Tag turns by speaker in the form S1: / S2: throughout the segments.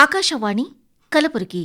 S1: ಆಕಾಶವಾಣಿ ಕಲಬುರಗಿ.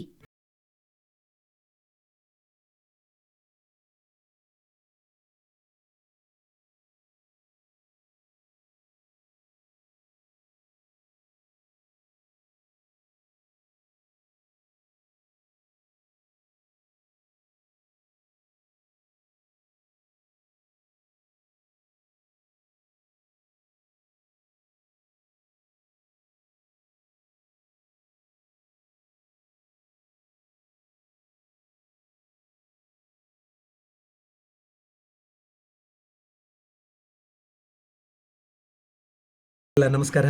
S2: ನಮಸ್ಕಾರ.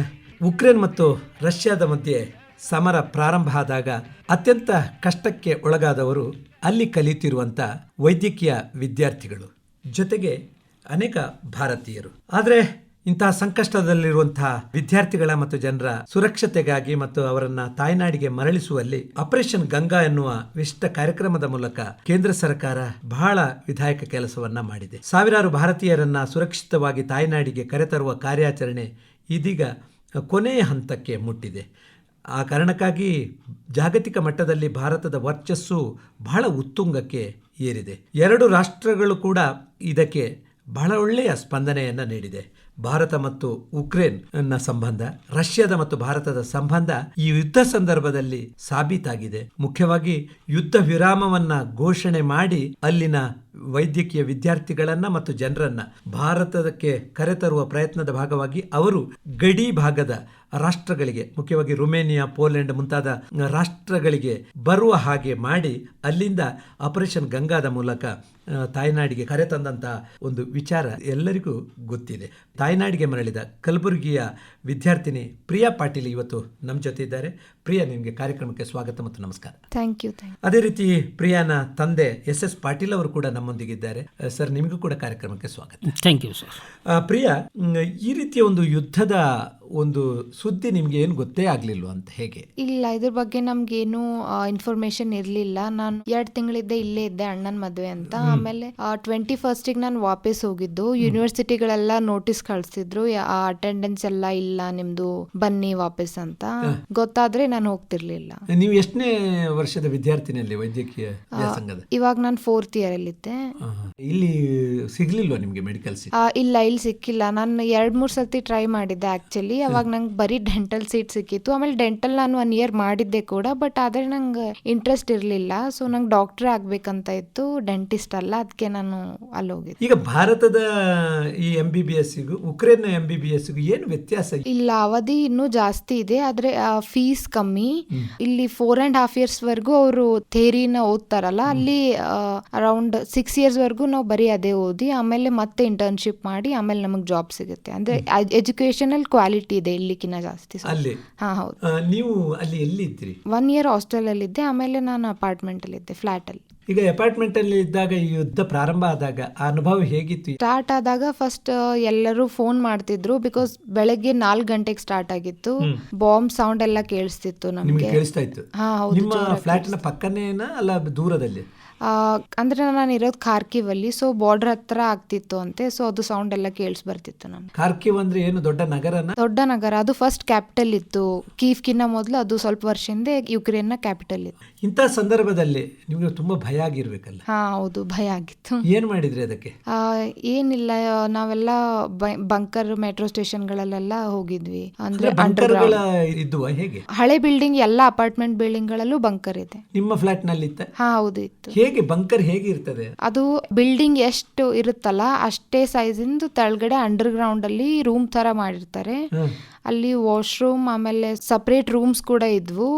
S2: ಉಕ್ರೇನ್ ಮತ್ತು ರಷ್ಯಾದ ಮಧ್ಯೆ ಸಮರ ಪ್ರಾರಂಭ ಆದಾಗ ಅತ್ಯಂತ ಕಷ್ಟಕ್ಕೆ ಒಳಗಾದವರು ಅಲ್ಲಿ ಕಲಿಯುತ್ತಿರುವಂಥ ವೈದ್ಯಕೀಯ ವಿದ್ಯಾರ್ಥಿಗಳು, ಜೊತೆಗೆ ಅನೇಕ ಭಾರತೀಯರು. ಆದರೆ ಇಂತಹ ಸಂಕಷ್ಟದಲ್ಲಿರುವಂತಹ ವಿದ್ಯಾರ್ಥಿಗಳ ಮತ್ತು ಜನರ ಸುರಕ್ಷತೆಗಾಗಿ ಮತ್ತು ಅವರನ್ನ ತಾಯ್ನಾಡಿಗೆ ಮರಳಿಸುವಲ್ಲಿ ಆಪರೇಷನ್ ಗಂಗಾ ಎನ್ನುವ ವಿಶಿಷ್ಟ ಕಾರ್ಯಕ್ರಮದ ಮೂಲಕ ಕೇಂದ್ರ ಸರ್ಕಾರ ಬಹಳ ವಿಧಾಯಕ ಕೆಲಸವನ್ನ ಮಾಡಿದೆ. ಸಾವಿರಾರು ಭಾರತೀಯರನ್ನ ಸುರಕ್ಷಿತವಾಗಿ ತಾಯ್ನಾಡಿಗೆ ಕರೆತರುವ ಕಾರ್ಯಾಚರಣೆ ಇದೀಗ ಕೊನೆಯ ಹಂತಕ್ಕೆ ಮುಟ್ಟಿದೆ. ಆ ಕಾರಣಕ್ಕಾಗಿ ಜಾಗತಿಕ ಮಟ್ಟದಲ್ಲಿ ಭಾರತದ ವರ್ಚಸ್ಸು ಬಹಳ ಉತ್ತುಂಗಕ್ಕೆ ಏರಿದೆ. ಎರಡು ರಾಷ್ಟ್ರಗಳು ಕೂಡ ಇದಕ್ಕೆ ಬಹಳ ಒಳ್ಳೆಯ ಸ್ಪಂದನೆಯನ್ನು ನೀಡಿದೆ. ಭಾರತ ಮತ್ತು ಉಕ್ರೇನ್ ಸಂಬಂಧ, ರಷ್ಯಾದ ಮತ್ತು ಭಾರತದ ಸಂಬಂಧ ಈ ಯುದ್ಧ ಸಂದರ್ಭದಲ್ಲಿ ಸಾಬೀತಾಗಿದೆ. ಮುಖ್ಯವಾಗಿ ಯುದ್ಧ ವಿರಾಮವನ್ನ ಘೋಷಣೆ ಮಾಡಿ ಅಲ್ಲಿನ ವೈದ್ಯಕೀಯ ವಿದ್ಯಾರ್ಥಿಗಳನ್ನ ಮತ್ತು ಜನರನ್ನ ಭಾರತಕ್ಕೆ ಕರೆತರುವ ಪ್ರಯತ್ನದ ಭಾಗವಾಗಿ ಅವರು ಗಡಿ ಭಾಗದ ರಾಷ್ಟ್ರಗಳಿಗೆ, ಮುಖ್ಯವಾಗಿ ರುಮೇನಿಯಾ, ಪೋಲೆಂಡ್ ಮುಂತಾದ ರಾಷ್ಟ್ರಗಳಿಗೆ ಬರುವ ಹಾಗೆ ಮಾಡಿ ಅಲ್ಲಿಂದ ಆಪರೇಷನ್ ಗಂಗಾದ ಮೂಲಕ ತಾಯ್ನಾಡಿಗೆ ಕರೆತಂದಂತಹ ಒಂದು ವಿಚಾರ ಎಲ್ಲರಿಗೂ ಗೊತ್ತಿದೆ. ತಾಯ್ನಾಡಿಗೆ ಮರಳಿದ ಕಲಬುರಗಿಯ ವಿದ್ಯಾರ್ಥಿನಿ ಪ್ರಿಯಾ ಪಾಟೀಲ್ ಇವತ್ತು ನಮ್ಮ ಜೊತೆ ಇದ್ದಾರೆ. ಪ್ರಿಯಾ, ನಿಮಗೆ ಕಾರ್ಯಕ್ರಮಕ್ಕೆ ಸ್ವಾಗತ ಮತ್ತು ನಮಸ್ಕಾರ.
S3: Thank you.
S2: ಅದೇ ರೀತಿ ಪ್ರಿಯಾನ ತಂದೆ SS ಪಾಟೀಲ್ ಅವರು ಕೂಡ ನಮ್ಮೊಂದಿಗಿದ್ದಾರೆ. ಸರ್, ನಿಮಗೂ ಕೂಡ ಕಾರ್ಯಕ್ರಮಕ್ಕೆ ಸ್ವಾಗತ.
S4: Thank you sir.
S2: ಪ್ರಿಯಾ, ಈ ರೀತಿಯ ಒಂದು ಯುದ್ಧದ ಒಂದು ಸುದ್ದಿ ನಿಮ್ಗೆ ಏನು ಗೊತ್ತೇ ಆಗ್ಲಿಲ್ವ ಅಂತ? ಹೇಗೆ?
S3: ಇಲ್ಲ, ಇದ್ರ ಬಗ್ಗೆ ನಮ್ಗೇನು ಇನ್ಫಾರ್ಮೇಶನ್ ಇರ್ಲಿಲ್ಲ. ನಾನು 2 ತಿಂಗಳಿದ್ದ ಇಲ್ಲೇ ಇದ್ದೆ ಅಣ್ಣನ ಮದುವೆ ಅಂತ. ಆಮೇಲೆ 21st ನಾನು ವಾಪಸ್ ಹೋಗಿದ್ದು. ಯೂನಿವರ್ಸಿಟಿಗಳೆಲ್ಲ ನೋಟಿಸ್ ಕಳಿಸಿದ್ರು, ಅಟೆಂಡೆನ್ಸ್ ಎಲ್ಲ ಇಲ್ಲ ನಿಮ್ದು, ಬನ್ನಿ ವಾಪಸ್ ಅಂತ. ಗೊತ್ತಾದ್ರೆ ನಾನು ಹೋಗ್ತಿರ್ಲಿಲ್ಲ.
S2: ನೀವು ಎಷ್ಟನೇ ವರ್ಷದ ವಿದ್ಯಾರ್ಥಿನಿಯಲ್ಲಿ ವೈದ್ಯಕೀಯ ವ್ಯಾಸಂಗದ?
S3: ಇವಾಗ ನಾನು 4th ಇಯರ್ ಅಲ್ಲಿ ಇದ್ದೆ.
S2: ಇಲ್ಲಿ ಸಿಗ್ಲಿಲ್ವಾ ನಿಮ್ಗೆ ಮೆಡಿಕಲ್ ಸೀಟ್?
S3: ಇಲ್ಲ, ಇಲ್ಲಿ ಸಿಕ್ಕಿಲ್ಲ. ನಾನು 2-3 ಸರ್ತಿ ಟ್ರೈ ಮಾಡಿದ್ದೆ ಆಕ್ಚುಲಿ. ಅವಾಗ ನಂಗೆ ಬರೀ ಡೆಂಟಲ್ ಸೀಟ್ ಸಿಕ್ಕಿತ್ತು. ಆಮೇಲೆ ಡೆಂಟಲ್ ನಾನು 1 year ಮಾಡಿದ್ದೆ ಕೂಡ, ಬಟ್ ಆದ್ರೆ ನಂಗೆ ಇಂಟ್ರೆಸ್ಟ್ ಇರ್ಲಿಲ್ಲ. ಸೊ ನಂಗೆ ಡಾಕ್ಟರ್ ಆಗ್ಬೇಕಂತ ಇತ್ತು, ಡೆಂಟಿಸ್ಟ್ ಅಲ್ಲ. ಅದಕ್ಕೆ ನಾನು ಅಲ್ಲಿ ಹೋಗಿದ್ದೆ.
S2: ಈಗ ಭಾರತದ ಈ MBBS ಉಕ್ರೇನ್ MBBS ಏನು ವ್ಯತ್ಯಾಸ?
S3: ಇಲ್ಲ, ಅವಧಿ ಇನ್ನೂ ಜಾಸ್ತಿ ಇದೆ, ಆದ್ರೆ ಫೀಸ್ ಕಮ್ಮಿ. ಇಲ್ಲಿ 4.5 years ವರ್ಗೂ ಅವರು ಥೇರಿನ ಓದ್ತಾರಲ್ಲ, ಅಲ್ಲಿ ಅರೌಂಡ್ 6 years ವರ್ಗೂ ನಾವು ಬರೀ ಅದೇ ಓದಿ ಆಮೇಲೆ ಮತ್ತೆ ಇಂಟರ್ನ್ಶಿಪ್ ಮಾಡಿ ಆಮೇಲೆ ನಮಗೆ ಜಾಬ್ ಸಿಗುತ್ತೆ. ಅಂದ್ರೆ ಎಜುಕೇಶನಲ್ ಕ್ವಾಲಿಟಿ ಇದೆ ಇಲ್ಲಿಕಿನ ಜಾಸ್ತಿ.
S2: ಅಲ್ಲಿ?
S3: ಹಾ, ಹೌದು.
S2: ನೀವು ಅಲ್ಲಿ ಎಲ್ಲಿ ಇದ್ರಿ?
S3: 1 year ಹಾಸ್ಟೆಲ್ ಅಲ್ಲಿ ಇದ್ದೆ. ಆಮೇಲೆ ನಾನು ಅಪಾರ್ಟ್ಮೆಂಟ್ ಅಲ್ಲಿ ಇದ್ದೆ, ಫ್ಲಾಟ್ ಅಲ್ಲಿ.
S2: ಈಗ ಅಪಾರ್ಟ್ಮೆಂಟ್ ಅಲ್ಲಿ ಇದ್ದಾಗ ಈ ಯುದ್ಧ ಪ್ರಾರಂಭ ಆದಾಗ ಆ ಅನುಭವ ಹೇಗಿತ್ತು?
S3: ಸ್ಟಾರ್ಟ್ ಆದಾಗ ಫಸ್ಟ್ ಎಲ್ಲರೂ ಫೋನ್ ಮಾಡ್ತಿದ್ರು, ಬಿಕಾಸ್ ಬೆಳಗ್ಗೆ 4 ಗಂಟೆಗೆ ಸ್ಟಾರ್ಟ್ ಆಗಿತ್ತು. ಬಾಂಬ್ ಸೌಂಡ್ ಎಲ್ಲ ಕೇಳಿಸ್ತಿತ್ತು ನಮ್ಗೆ.
S2: ಕೇಳಿಸ್ತಾ ಇತ್ತು?
S3: ಹಾ, ಹೌದು.
S2: ನಿಮ್ಮ ಫ್ಲಾಟ್ ನ ಪಕ್ಕನೇನಾ ಅಲ್ಲ ದೂರದಲ್ಲಿ?
S3: ಅಂದ್ರೆ ನಾನು ಇರೋದು ಖಾರ್ಕಿವ್ ಅಲ್ಲಿ, ಸೊ ಬಾರ್ಡರ್ ಹತ್ರ ಆಗ್ತಿತ್ತು ಅಂತೆ. ಸೊ ಅದು ಸೌಂಡ್ ಎಲ್ಲ ಕೇಳಿಸ್ ಬರ್ತಿತ್ತು ನಮ್ಗೆ.
S2: ಖಾರ್ಕಿವ್ ಅಂದ್ರೆ ಏನು ದೊಡ್ಡ ನಗರನ?
S3: ದೊಡ್ಡ ನಗರ. ಅದು ಫಸ್ಟ್ ಕ್ಯಾಪಿಟಲ್ ಇತ್ತು. ಕೀವ್ಕಿನ್ನ ಮೊದಲು ಅದು ಸ್ವಲ್ಪ ವರ್ಷ ಹಿಂದೆ ಯುಕ್ರೇನ್ ನ ಕ್ಯಾಪಿಟಲ್ ಇತ್ತು.
S2: ಇಂಥ ಸಂದರ್ಭದಲ್ಲಿ ನಿಮ್ಗೆ ತುಂಬಾ ಭಯ ಆಗಿರ್ಬೇಕಲ್ಲ?
S3: ಹಾ, ಹೌದು, ಭಯ ಆಗಿತ್ತು.
S2: ಏನ್ ಮಾಡಿದ್ರಿ ಅದಕ್ಕೆ?
S3: ಏನಿಲ್ಲ, ನಾವೆಲ್ಲ ಬಂಕರ್ ಮೆಟ್ರೋ ಸ್ಟೇಷನ್ಗಳಲ್ಲೆಲ್ಲ ಹೋಗಿದ್ವಿ. ಅಂದ್ರೆ
S2: ಬಂಕರ್ಗಳ ಇದ್ದುವ? ಹೇಗೆ?
S3: ಹಳೆ ಬಿಲ್ಡಿಂಗ್ ಎಲ್ಲ ಅಪಾರ್ಟ್ಮೆಂಟ್ ಬಿಲ್ಡಿಂಗ್ ಗಳಲ್ಲೂ ಬಂಕರ್ ಇದೆ.
S2: ನಿಮ್ಮ ಫ್ಲಾಟ್ ನಲ್ಲಿ ಇತ್ತ?
S3: ಹಾ, ಹೌದು, ಇತ್ತು.
S2: ಹೇಗೆ ಬಂಕರ್ ಹೇಗೆ ಇರ್ತದೆ?
S3: ಅದು ಬಿಲ್ಡಿಂಗ್ ಎಷ್ಟು ಇರುತ್ತಲ್ಲ ಅಷ್ಟೇ ಸೈಜ್ ಇಂದು ತೆಳಗಡೆ ಅಂಡರ್ ಗ್ರೌಂಡ್ ಅಲ್ಲಿ ರೂಮ್ ತರ ಮಾಡಿರ್ತಾರೆ. ಅಲ್ಲಿ ವಾಶ್ರೂಮ್ ಆಮೇಲೆ ಸಪರೇಟ್ ರೂಮ್ಸ್ ಕೂಡ ಇದ್ವು.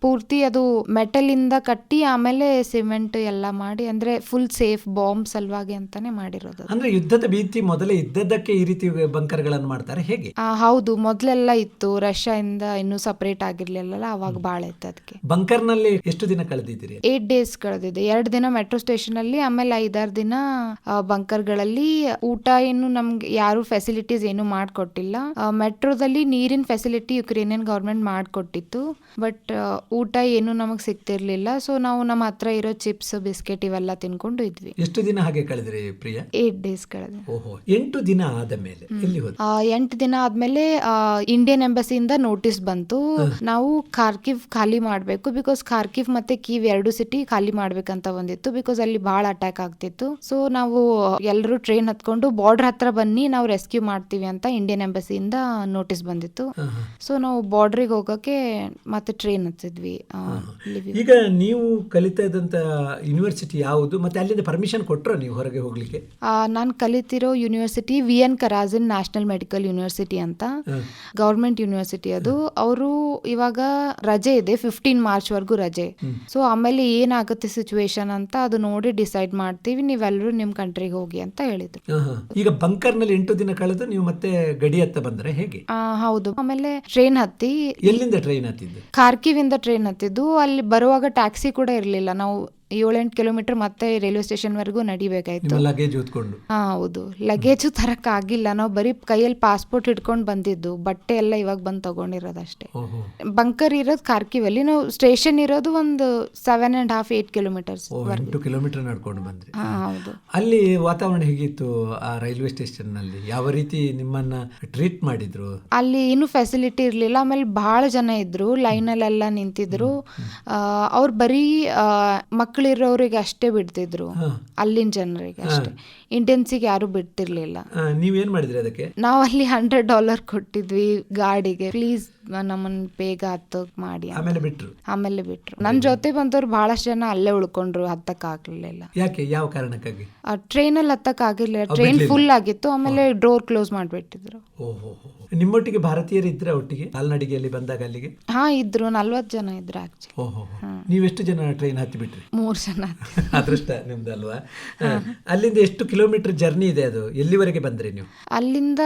S3: ಪೂರ್ತಿ ಅದು ಮೆಟಲ್ ಇಂದ ಕಟ್ಟಿ ಆಮೇಲೆ ಸಿಮೆಂಟ್ ಎಲ್ಲ ಮಾಡಿ, ಅಂದ್ರೆ ಫುಲ್ ಸೇಫ್ ಬಾಂಬ್ ಸಲುವಾಗಿ ಅಂತಾನೆ ಮಾಡಿರೋದು.
S2: ಅಂದ್ರೆ ಯುದ್ಧದ ಭೀತಿ ಮೊದಲೇ ಇದ್ದದ್ದಕ್ಕೆ ಈ ರೀತಿ ಬಂಕರ್ ಗಳನ್ನು ಮಾಡ್ತಾರೆ ಹೇಗೆ?
S3: ಹೌದು, ಮೊದ್ಲೆಲ್ಲ ಇತ್ತು. ರಷ್ಯಾ ಇಂದ ಇನ್ನೂ ಸಪರೇಟ್ ಆಗಿರ್ಲಿಲ್ಲ, ಅವಾಗ ಬಾಳ ಇತ್ತು. ಅದಕ್ಕೆ
S2: ಬಂಕರ್ ನಲ್ಲಿ ಎಷ್ಟು ದಿನ ಕಳೆದಿದ್ದೀರಿ?
S3: 8 days ಕಳೆದಿದೆ. 2 ದಿನ ಮೆಟ್ರೋ ಸ್ಟೇಷನ್ ಅಲ್ಲಿ, ಆಮೇಲೆ 5-6 ದಿನ ಬಂಕರ್ ಗಳಲ್ಲಿ. ಊಟ ಏನು ನಮ್ಗೆ ಯಾರು ಫೆಸಿಲಿಟೀಸ್ ಏನು ಮಾಡ್ಕೊಟ್ಟಿಲ್ಲ. ಮೆಟ್ರೋದಲ್ಲಿ ನೀರಿನ ಫೆಸಿಲಿಟಿ ಯುಕ್ರೇನಿಯನ್ ಗೌರ್ಮೆಂಟ್ ಮಾಡಿಕೊಟ್ಟಿತ್ತು. ಬಟ್ ಊಟ ಏನು ನಮಗೆ ಸಿಗ್ತಿರ್ಲಿಲ್ಲ. ಸೊ ನಾವು ನಮ್ಮ ಹತ್ರ ಇರೋ ಚಿಪ್ಸ್ ಬಿಸ್ಕೆಟ್ ಇವೆಲ್ಲ ತಿನ್ಕೊಂಡು ಇದ್ವಿ.
S2: ಎಷ್ಟು ದಿನ ಹಾಗೆ ಕಳೆದ್ರಿ ಪ್ರಿಯಾ?
S3: 8 days ಕಳೆದ.
S2: ಓಹೋ, 8 ದಿನ ಆದ ಮೇಲೆ ಎಲ್ಲಿ ಹೋದ್ರಿ?
S3: 8 ದಿನ ಆದ್ಮೇಲೆ ಇಂಡಿಯನ್ ಎಂಬಸಿಯಿಂದ ನೋಟಿಸ್ ಬಂತು, ನಾವು ಖಾರ್ಕಿವ್ ಖಾಲಿ ಮಾಡಬೇಕು. ಬಿಕಾಸ್ ಖಾರ್ಕಿವ್ ಮತ್ತೆ ಕೀವ್ 2 ಸಿಟಿ ಖಾಲಿ ಮಾಡ್ಬೇಕಂತ ಬಂದಿತ್ತು. ಬಿಕಾಸ್ ಅಲ್ಲಿ ಬಹಳ ಅಟ್ಯಾಕ್ ಆಗ್ತಿತ್ತು. ಸೊ ನಾವು ಎಲ್ಲರೂ ಟ್ರೈನ್ ಹತ್ಕೊಂಡು ಬಾರ್ಡರ್ ಹತ್ರ ಬನ್ನಿ, ನಾವು ರೆಸ್ಕ್ಯೂ ಮಾಡ್ತೀವಿ ಅಂತ ಇಂಡಿಯನ್ ಎಂಬಸಿಯಿಂದ ನೋಟಿಸ್ ಬಂದಿತ್ತು. ಸೊ ನಾವು ಬಾರ್ಡ್ರಿಗೆ ಹೋಗಕ್ಕೆ ಮತ್ತೆ ಟ್ರೈನ್ ಹತ್ತಿದ್ವಿ.
S2: ಈಗ ನೀವು ಕಲಿತಾ ಇದ್ದಂತ ಯೂನಿವರ್ಸಿಟಿ ಯಾವುದು, ಮತ್ತೆ ಅಲ್ಲಿಂದ ಪರ್ಮಿಷನ್ ಕೊಟ್ರ ನೀವು ಹೊರಗೆ ಹೋಗ್ಲಿಕ್ಕೆ?
S3: ನಾನು ಕಲಿತಿರೋ university VN Karazin national medical university ಅಂತ, ಗೌರ್ಮೆಂಟ್ ಯೂನಿವರ್ಸಿಟಿ ಅದು. ಅವರು ಇವಾಗ ರಜೆ ಇದೆ, 15 ಮಾರ್ಚ್ ವರ್ಗೂ ರಜೆ. ಸೊ ಆಮೇಲೆ ಏನಾಗುತ್ತೆ ಸಿಚುವೇಶನ್ ಅಂತ ಅದು ನೋಡಿ ಡಿಸೈಡ್ ಮಾಡ್ತೀವಿ, ನೀವೆಲ್ಲರೂ ನಿಮ್ ಕಂಟ್ರಿಗೆ ಹೋಗಿ ಅಂತ ಹೇಳಿದ್ರು.
S2: ಈಗ ಬಂಕರ್ ನಲ್ಲಿ 8 ದಿನ ಕಳೆದು ನೀವು ಮತ್ತೆ ಗಡಿ ಹತ್ತ ಬಂದ್ರೆ ಹೇಗೆ?
S3: ಹೌದು. ಆಮೇಲೆ ಟ್ರೈನ್ ಹತ್ತಿ.
S2: ಎಲ್ಲಿಂದ ಟ್ರೈನ್ ಹತ್ತಿದ್ದು?
S3: ಖಾರ್ಕಿವ್ ಇಂದ ಟ್ರೈನ್ ಹತ್ತಿದ್ದು. ಅಲ್ಲಿ ಬರುವಾಗ ಟ್ಯಾಕ್ಸಿ ಕೂಡ ಇರ್ಲಿಲ್ಲ. ನಾವು 7-8 ಕಿಲೋಮೀಟರ್ ಮತ್ತೆ ರೈಲ್ವೆ ಸ್ಟೇಷನ್ ವರೆಗೂ ನಡಿಬೇಕಾಯ್ತು.
S2: ಲಗೇಜ್ ಹೊತ್ಕೊಂಡು?
S3: ಹೌದು, ಲಗೇಜು ತರಕ್ ಆಗಿಲ್ಲ. ನಾವು ಬರೀ ಕೈಯಲ್ಲಿ ಪಾಸ್ಪೋರ್ಟ್ ಹಿಡ್ಕೊಂಡು ಬಂದಿದ್ದು, ಬಟ್ಟೆ ಎಲ್ಲ ಇವಾಗ ಬಂದು ತಗೊಂಡಿರೋದಷ್ಟೇ. ಬಂಕರ್ ಇರೋದು ಖಾರ್ಕಿವ್ ಅಲ್ಲಿ, ನಾವು ಸ್ಟೇಷನ್ ಇರೋದು ಒಂದು 7.5-8 ಕಿಲೋಮೀಟರ್ಸ್.
S2: 8 ಕಿಲೋಮೀಟರ್ ನಡ್ಕೊಂಡು ಬಂದ್ರಿ?
S3: ಹೌದು.
S2: ಅಲ್ಲಿ ವಾತಾವರಣ ಹೇಗಿತ್ತು ಆ ರೈಲ್ವೆ ಸ್ಟೇಷನ್ ನಲ್ಲಿ? ಯಾವ ರೀತಿ ನಿಮ್ಮನ್ನ ಟ್ರೀಟ್ ಮಾಡಿದ್ರು?
S3: ಅಲ್ಲಿ ಏನು ಫೆಸಿಲಿಟಿ ಇರ್ಲಿಲ್ಲ. ಆಮೇಲೆ ಬಹಳ ಜನ ಇದ್ರು, ಲೈನಲ್ಲೆಲ್ಲ ನಿಂತಿದ್ರು. ಅವ್ರು ಬರೀ ಮಕ್ಕಳಿರೋರಿಗೆ ಅಷ್ಟೇ ಬಿಡ್ತಿದ್ರು, ಅಲ್ಲಿನ ಜನರಿಗೆ ಅಷ್ಟೇ. ಇಂಡಿಯನ್ಸಿಗೆ ಯಾರು ಬಿಡ್ತಿರ್ಲಿಲ್ಲ.
S2: ನೀವೇನ್ ಮಾಡಿದ್ರಿ ಅದಕ್ಕೆ?
S3: ನಾವು ಅಲ್ಲಿ $100 ಕೊಟ್ಟಿದ್ವಿ ಗಾಡಿಗೆ, ಪ್ಲೀಸ್ ನಮ್ಮನ್ನ ಬೇಗ ಹತ್ತಕ್ ಮಾಡಿ. ಆಮೇಲೆ ಬಿಟ್ರು. ನನ್ ಜೊತೆ ಬಂದವ್ರು ಬಹಳಷ್ಟು ಜನ ಅಲ್ಲೇ ಉಳ್ಕೊಂಡ್ರು, ಹತ್ತಕ್ ಆಗ್ಲಿಲ್ಲ.
S2: ಯಾಕೆ? ಯಾವ ಕಾರಣಕ್ಕಾಗಿ?
S3: ಟ್ರೈನ್ ಅಲ್ಲಿ ಹತ್ತಕ್ ಆಗಿರ್ಲಿಲ್ಲ, ಟ್ರೈನ್ ಫುಲ್ ಆಗಿತ್ತು. ಆಮೇಲೆ ಡೋರ್ ಕ್ಲೋಸ್ ಮಾಡ್ಬಿಟ್ಟಿದ್ರು.
S2: ನಿಮ್ಮೊಟ್ಟಿಗೆ ಭಾರತೀಯರು ಇದ್ರೆ ಒಟ್ಟಿಗೆ ಕಾಲ್ನಡಿಗೆಯಲ್ಲಿ ಬಂದಾಗ ಅಲ್ಲಿಗೆ?
S3: ಇದ್ರು, 40 ಜನ ಇದ್ರು ಆಕ್ಚುಲಿ.
S2: ನೀವೆಷ್ಟು ಜನ ಟ್ರೈನ್ ಹತ್ತಿ ಬಿಟ್ರಿ?
S3: 3 ಜನ.
S2: ಅದೃಷ್ಟ ನಿಮ್ದಲ್ವಾ? ಅಲ್ಲಿಂದ ಎಷ್ಟು ಕಿಲೋಮೀಟರ್ ಜರ್ನಿ ಇದೆ ಅದು? ಎಲ್ಲಿವರೆಗೆ ಬಂದ್ರಿ ನೀವು?
S3: ಅಲ್ಲಿಂದ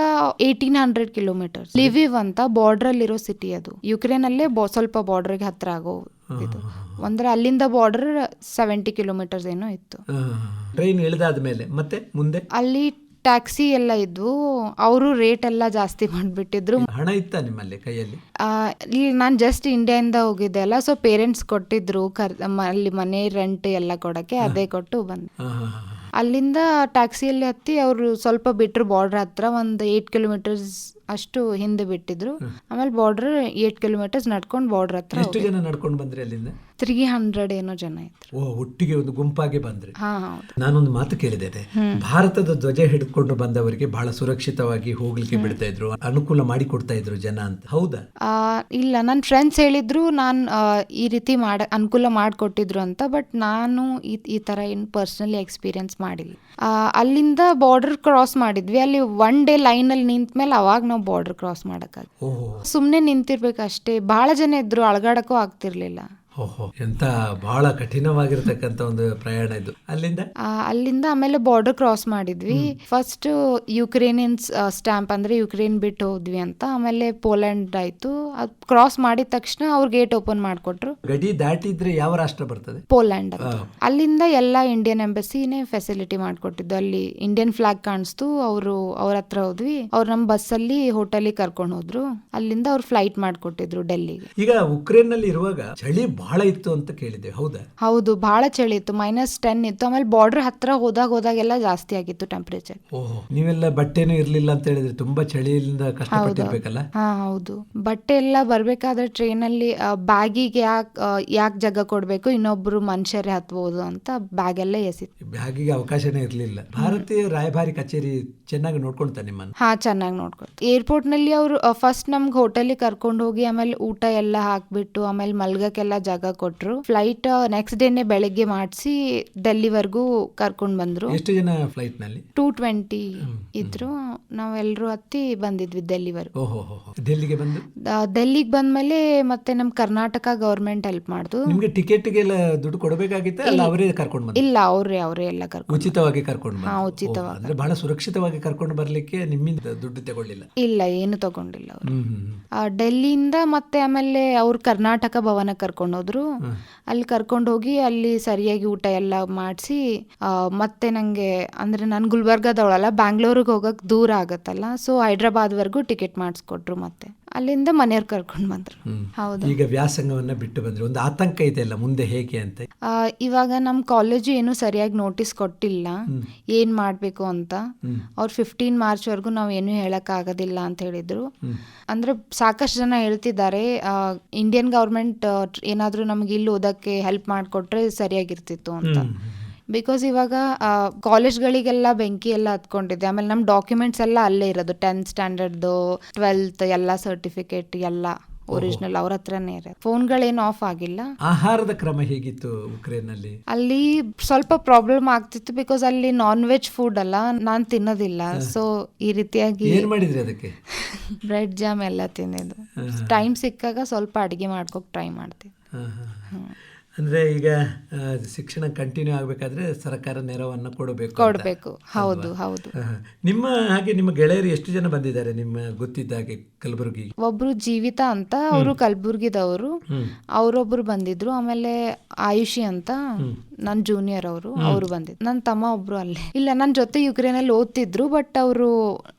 S3: 1800 ಕಿಲೋಮೀಟರ್. ಲಿವಿವ್ ಅಂತ ಬಾರ್ಡರ್ ಅಲ್ಲಿರೋ ಸಿಟಿ ಅದು. ಯುಕ್ರೇನ್ ಅಲ್ಲೇ ಸ್ವಲ್ಪ ಬಾರ್ಡರ್ಗೆ ಹತ್ರ ಆಗೋ ಇದು. ಅಂದ್ರೆ ಅಲ್ಲಿಂದ ಬಾರ್ಡರ್ 70 ಕಿಲೋಮೀಟರ್ಸ್ ಏನೋ ಇತ್ತು.
S2: ಟ್ರೈನ್ ಇಳಿದಾದ್ಮೇಲೆ ಮತ್ತೆ ಮುಂದೆ
S3: ಅಲ್ಲಿ ಟ್ಯಾಕ್ಸಿ ಎಲ್ಲ ಇದ್ವು. ಅವರು ರೇಟ್ ಎಲ್ಲ ಜಾಸ್ತಿ ಮಾಡ್ಬಿಟ್ಟಿದ್ರು.
S2: ಹಣ ಇತ್ತ ನಿಮ್ಮಲ್ಲಿ ಕೈಯಲ್ಲಿ?
S3: ನಾನು ಜಸ್ಟ್ ಇಂಡಿಯಾದಿಂದ ಹೋಗಿದ್ದೆ ಅಲ್ಲ, ಸೊ ಪೇರೆಂಟ್ಸ್ ಕೊಟ್ಟಿದ್ರು ಅಲ್ಲಿ ಮನೆ ರೆಂಟ್ ಎಲ್ಲ ಕೊಡಕ್ಕೆ, ಅದೇ ಕೊಟ್ಟು ಬಂದೆ. ಅಲ್ಲಿಂದ ಟ್ಯಾಕ್ಸಿಯಲ್ಲಿ ಹತ್ತಿ ಅವರು ಸ್ವಲ್ಪ ಬಿಟ್ರು ಬಾರ್ಡರ್ ಹತ್ರ, ಒಂದು 8 ಕಿಲೋಮೀಟರ್ಸ್ ಅಷ್ಟು ಹಿಂದೆ ಬಿಟ್ಟಿದ್ರು. ಆಮೇಲೆ ಬಾರ್ಡರ್ 8 ಕಿಲೋಮೀಟರ್ಸ್ ನಡ್ಕೊಂಡು ಬಾರ್ಡರ್ ಹತ್ರ.
S2: ಎಷ್ಟು ಜನ ನಡ್ಕೊಂಡು ಬಂದ್ರಿ ಅಲ್ಲಿಂದ?
S3: 300 ಏನೋ ಜನ ಇದ್ರು.
S2: ಒಟ್ಟಿಗೆ ಒಂದು ಗುಂಪಾಗಿ ಬಂದ್ರಿ?
S3: ಹೌದು.
S2: ನಾನೊಂದು ಮಾತು ಕೇಳಿದ್ದೇನೆ, ಭಾರತದ ಧ್ವಜ ಹಿಡ್ಕೊಂಡು ಬಂದವರಿಗೆ ಬಹಳ ಸುರಕ್ಷಿತವಾಗಿ ಹೋಗ್ಲಿಕ್ಕೆ ಬಿಡ್ತಾ ಇದ್ರು, ಅನುಕೂಲ ಮಾಡಿ ಕೊಡ್ತಾ ಇದ್ರು ಜನ ಅಂತ, ಹೌದಾ?
S3: ಇಲ್ಲ, ನನ್ನ ಫ್ರೆಂಡ್ಸ್ ಹೇಳಿದ್ರು ನಾನು ಈ ರೀತಿ ಅನುಕೂಲ ಮಾಡಿಕೊಟ್ಟಿದ್ರು ಅಂತ. ಬಟ್ ನಾನು ಈ ತರ ಏನು ಪರ್ಸನಲಿ ಎಕ್ಸ್ಪೀರಿಯನ್ಸ್ ಮಾಡಿಲ್ಲ. ಅಲ್ಲಿಂದ ಬಾರ್ಡರ್ ಕ್ರಾಸ್ ಮಾಡಿದ್ವಿ. ಅಲ್ಲಿ 1 ಡೇ ಲೈನ್ ಅಲ್ಲಿ ನಿಂತ ಮೇಲೆ ಅವಾಗ ನಾವು ಬಾರ್ಡರ್ ಕ್ರಾಸ್ ಮಾಡಕ್ಕಾಗ. ಸುಮ್ನೆ ನಿಂತಿರ್ಬೇಕಷ್ಟೇ. ಬಹಳ ಜನ ಇದ್ರು, ಅಳಗಾಡಕ್ಕೂ ಆಗ್ತಿರ್ಲಿಲ್ಲ.
S2: ಎಂತ ಬಹಳ ಕಠಿಣವಾಗಿರ್ತಕ್ಕಂಥ ಒಂದು ಪ್ರಯಾಣ ಇದು.
S3: ಅಲ್ಲಿಂದ ಆಮೇಲೆ ಬಾರ್ಡರ್ ಕ್ರಾಸ್ ಮಾಡಿದ್ವಿ. ಫಸ್ಟ್ ಯುಕ್ರೇನಿಯನ್ಸ್ ಸ್ಟ್ಯಾಂಪ್ ಅಂದ್ರೆ ಯುಕ್ರೇನ್ ಬಿಟ್ಟು ಹೋದ್ವಿ ಅಂತ. ಆಮೇಲೆ ಪೋಲೆಂಡ್ ಆಯ್ತು. ಅದು ಕ್ರಾಸ್ ಮಾಡಿದ ತಕ್ಷಣ ಅವ್ರ ಗೇಟ್ ಓಪನ್ ಮಾಡ್ಕೊಟ್ರು.
S2: ಗಡಿ ದಾಟಿದ್ರೆ ಯಾವ ರಾಷ್ಟ್ರ ಬರ್ತದೆ?
S3: ಪೋಲೆಂಡ್. ಅಲ್ಲಿಂದ ಎಲ್ಲ ಇಂಡಿಯನ್ ಎಂಬಸಿನೇ ಫೆಸಿಲಿಟಿ ಮಾಡ್ಕೊಟ್ಟಿದ್ದು. ಅಲ್ಲಿ ಇಂಡಿಯನ್ ಫ್ಲಾಗ್ ಕಾಣಿಸ್ತು. ಅವ್ರ ಹತ್ರ ಹೋದ್ವಿ. ಅವ್ರು ನಮ್ಮ ಬಸ್ಸಲ್ಲಿ ಹೋಟೆಲಿಗೆ ಕರ್ಕೊಂಡು ಹೋದ್ರು. ಅಲ್ಲಿಂದ ಅವ್ರು ಫ್ಲೈಟ್ ಮಾಡ್ಕೊಟ್ಟಿದ್ರು ಡೆಲ್ಲಿಗೆ.
S2: ಈಗ ಉಕ್ರೇನ್ ನಲ್ಲಿ ಇರುವಾಗ ಚಳಿ ಬಹಳ ಇತ್ತು ಅಂತ ಕೇಳಿದೆ, ಹೌದಾ?
S3: ಹೌದು, ಬಹಳ ಚಳಿ ಇತ್ತು, -10 ಇತ್ತು. ಆಮೇಲೆ ಬಾರ್ಡರ್ ಹತ್ರ ಹೋದಾಗೆಲ್ಲ ಜಾಸ್ತಿ ಆಗಿತ್ತು ಟೆಂಪರೇಚರ್.
S2: ನೀವೆಲ್ಲ ಬಟ್ಟೆನೂ ಇರ್ಲಿಲ್ಲ ಅಂತ ಹೇಳಿದ್ರೆ ತುಂಬಾ ಚಳಿಯಿಂದ ಕಷ್ಟಪಟ್ಟಿರ್ಬೇಕಲ್ಲ?
S3: ಹೌದು, ಬಟ್ಟೆ ಎಲ್ಲ ಬರ್ಬೇಕಾದ್ರೆ ಟ್ರೈನ್ ಅಲ್ಲಿ ಬ್ಯಾಗಿಗೆ ಯಾಕೆ ಜಾಗ ಕೊಡ್ಬೇಕು, ಇನ್ನೊಬ್ರು ಮನುಷ್ಯರೇ ಹತ್ಬಹುದು ಅಂತ ಬ್ಯಾಗ್ ಎಲ್ಲ ಎಸಿತ್ತು.
S2: ಬ್ಯಾಗಿಗೆ ಅವಕಾಶನೇ ಇರ್ಲಿಲ್ಲ. ಭಾರತೀಯ ರಾಯಭಾರಿ ಕಚೇರಿ ಚೆನ್ನಾಗಿ ನೋಡ್ಕೊಳ್ತಾ ನಿಮ್ಮನ್ನು?
S3: ಚೆನ್ನಾಗಿ ನೋಡ್ಕೊಳ್ತಾರೆ. ಏರ್ಪೋರ್ಟ್ ನಲ್ಲಿ ಅವರು ಫಸ್ಟ್ ನಮ್ಗೆ ಹೋಟೆಲಿಗೆ ಕರ್ಕೊಂಡು ಹೋಗಿ ಆಮೇಲೆ ಊಟ ಎಲ್ಲ ಹಾಕ್ಬಿಟ್ಟು ಆಮೇಲೆ ಮಲ್ಗಕ್ಕೆಲ್ಲ ಜಾಗ ಕೊಟ್ರು. ಫ್ಲೈಟ್ ನೆಕ್ಸ್ಟ್ ಡೇನೆ ಬೆಳಗ್ಗೆ ಮಾಡಿಸಿ ಡೆಲ್ಲಿವರೆಗೂ ಕರ್ಕೊಂಡ್ ಬಂದ್ರು.
S2: ಎಷ್ಟು ಜನ ಫ್ಲೈಟ್ ನಲ್ಲಿ?
S3: 220 ಇದ್ರು. ನಾವೆಲ್ಲರೂ ಹತ್ತಿ ಬಂದಿದ್ವಿ ಡೆಲ್ಲಿವರೆಗೂ. ಡೆಲ್ಲಿಗೆ ಬಂದ್ಮೇಲೆ ಮತ್ತೆ ನಮ್ ಕರ್ನಾಟಕ ಗವರ್ಮೆಂಟ್ ಹೆಲ್ಪ್ ಮಾಡ್ದು.
S2: ನಿಮ್ಗೆ ಟಿಕೆಟ್ಗೆಲ್ಲ ದುಡ್ಡು ಕೊಡಬೇಕಾಗಿತ್ತ? ಅವರೇ ಕರ್ಕೊಂಡು ಬಂದ್ರು?
S3: ಇಲ್ಲ, ಅವರೇ ಎಲ್ಲ ಕರ್ಕೊಂಡು
S2: ಉಚಿತವಾಗಿ ಕರ್ಕೊಂಡು ಬಂದ್ರು.
S3: ಉಚಿತವಾಗಿ.
S2: ಅಂದ್ರೆ ಬಹಳ ಸುರಕ್ಷಿತವಾಗಿ ಕರ್ಕೊಂಡು ಬರ್ಲಿಕ್ಕೆ ನಿಮ್ಮಿಂದ ದುಡ್ಡು ತಗೊಳ್ಳಿಲ್ಲ?
S3: ಇಲ್ಲ, ಏನು ತಗೊಂಡಿಲ್ಲ ಅವರು. ಡೆಲ್ಲಿಯಿಂದ ಮತ್ತೆ ಆಮೇಲೆ ಅವ್ರು ಕರ್ನಾಟಕ ಭವನ ಕರ್ಕೊಂಡು ಹೋದ್ರು. ಅಲ್ಲಿ ಕರ್ಕೊಂಡು ಹೋಗಿ ಅಲ್ಲಿ ಸರಿಯಾಗಿ ಊಟ ಎಲ್ಲ ಮಾಡಿಸಿ ಮತ್ತೆ ನಂಗೆ ಅಂದ್ರೆ ನಾನು ಗುಲ್ಬರ್ಗಾದವಳಲ್ಲ, ಬ್ಯಾಂಗ್ಳೂರಿಗೆ ಹೋಗಕ್ ದೂರ ಆಗತ್ತಲ್ಲ, ಸೊ ಹೈದ್ರಾಬಾದ್ವರೆಗೂ ಟಿಕೆಟ್ ಮಾಡಿಸ್ಕೊಟ್ರು. ಮತ್ತೆ ಅಲ್ಲಿಂದ ಮನೆಯವ್ರು ಕರ್ಕೊಂಡು ಬಂದ್ರು. ಹೌದು.
S2: ಈಗ ವ್ಯಾಸಂಗವನ್ನ ಬಿಟ್ಟು ಬಂದ್ರೆ ಒಂದು ಆತಂಕ ಇದೆಯಲ್ಲ, ಮುಂದೆ ಹೇಗೆ ಅಂತ?
S3: ಇವಾಗ ನಮ್ಮ ಕಾಲೇಜು ಏನು ಸರಿಯಾಗಿ ನೋಟಿಸ್ ಕೊಟ್ಟಿಲ್ಲ ಏನ್ ಮಾಡ್ಬೇಕು ಅಂತ. ಅವ್ರು 15 ಮಾರ್ಚ್ವರೆಗೂ ನಾವು ಏನು ಹೇಳಕ್ ಆಗೋದಿಲ್ಲ ಅಂತ ಹೇಳಿದ್ರು. ಅಂದ್ರೆ ಸಾಕಷ್ಟು ಜನ ಹೇಳ್ತಿದ್ದಾರೆ ಇಂಡಿಯನ್ ಗೌರ್ಮೆಂಟ್ ಏನಾದ್ರೂ ನಮ್ಗೆ ಇಲ್ಲಿ ಓದಕ್ಕೆ ಹೆಲ್ಪ್ ಮಾಡಿಕೊಟ್ರೆ ಸರಿಯಾಗಿರ್ತಿತ್ತು ಅಂತ. ಬಿಕಾಸ್ ಇವಾಗ ಕಾಲೇಜ್ಗಳಿಗೆಲ್ಲ ಬೆಂಕಿ ಎಲ್ಲ ಹತ್ಕೊಂಡಿದೆ. ಆಮೇಲೆ ನಮ್ಮ ಡಾಕ್ಯುಮೆಂಟ್ಸ್ ಎಲ್ಲ ಅಲ್ಲೇ ಇರೋದು, 10th ಸ್ಟ್ಯಾಂಡರ್ಡ್ದು 12th ಎಲ್ಲ ಸರ್ಟಿಫಿಕೇಟ್ ಎಲ್ಲ ಒರಿಜಿನಲ್ ಅವ್ರ ಹತ್ರನೇ ಇರೋದು. ಫೋನ್ಗಳೇನು ಆಫ್ ಆಗಿಲ್ಲ.
S2: ಆಹಾರದ ಕ್ರಮ ಹೇಗಿತ್ತು ಉಕ್ರೇನ್ ಅಲ್ಲಿ?
S3: ಅಲ್ಲಿ ಸ್ವಲ್ಪ ಪ್ರಾಬ್ಲಮ್ ಆಗ್ತಿತ್ತು ಬಿಕಾಸ್ ಅಲ್ಲಿ ನಾನ್ ವೆಜ್ ಫುಡ್ ಅಲ್ಲ, ನಾನ್ ತಿನ್ನೋದಿಲ್ಲ. ಸೊ ಈ ರೀತಿಯಾಗಿ
S2: ಏನ್ ಮಾಡಿದ್ರಿ ಅದಕ್ಕೆ?
S3: ಬ್ರೆಡ್ ಜಾಮ್ ಎಲ್ಲ ತಿಂದಿದ್ದು. ಟೈಮ್ ಸಿಕ್ಕಾಗ ಸ್ವಲ್ಪ ಅಡಿಗೆ ಮಾಡ್ಕೋಕ್ ಟ್ರೈ ಮಾಡ್ತೀವಿ.
S2: ಅಂದ್ರೆ ಈಗ ಶಿಕ್ಷಣ ಕಂಟಿನ್ಯೂ ಆಗ್ಬೇಕಾದ್ರೆ ಸರ್ಕಾರ ನೆರವನ್ನು
S3: ಕೊಡಬೇಕು. ಹೌದು ಹೌದು.
S2: ನಿಮ್ಮ ಹಾಗೆ ನಿಮ್ಮ ಗೆಳೆಯರು ಎಷ್ಟು ಜನ ಬಂದಿದ್ದಾರೆ ನಿಮ್ಮ ಗೊತ್ತಿದ್ದ ಹಾಗೆ ಕಲಬುರಗಿ?
S3: ಒಬ್ರು ಜೀವಿತ ಅಂತ, ಅವರು ಕಲಬುರ್ಗಿದವರು, ಅವರೊಬ್ರು ಬಂದಿದ್ರು. ಆಮೇಲೆ ಆಯುಷಿ ಅಂತ ನನ್ ಜೂನಿಯರ್ ಅವರು ಬಂದಿದ್ರು. ನನ್ನ ತಮ್ಮ ಒಬ್ರು ಅಲ್ಲೇ ಇಲ್ಲ, ನನ್ನ ಜೊತೆ ಯುಕ್ರೇನಲ್ಲಿ ಓದ್ತಿದ್ರು. ಬಟ್ ಅವರು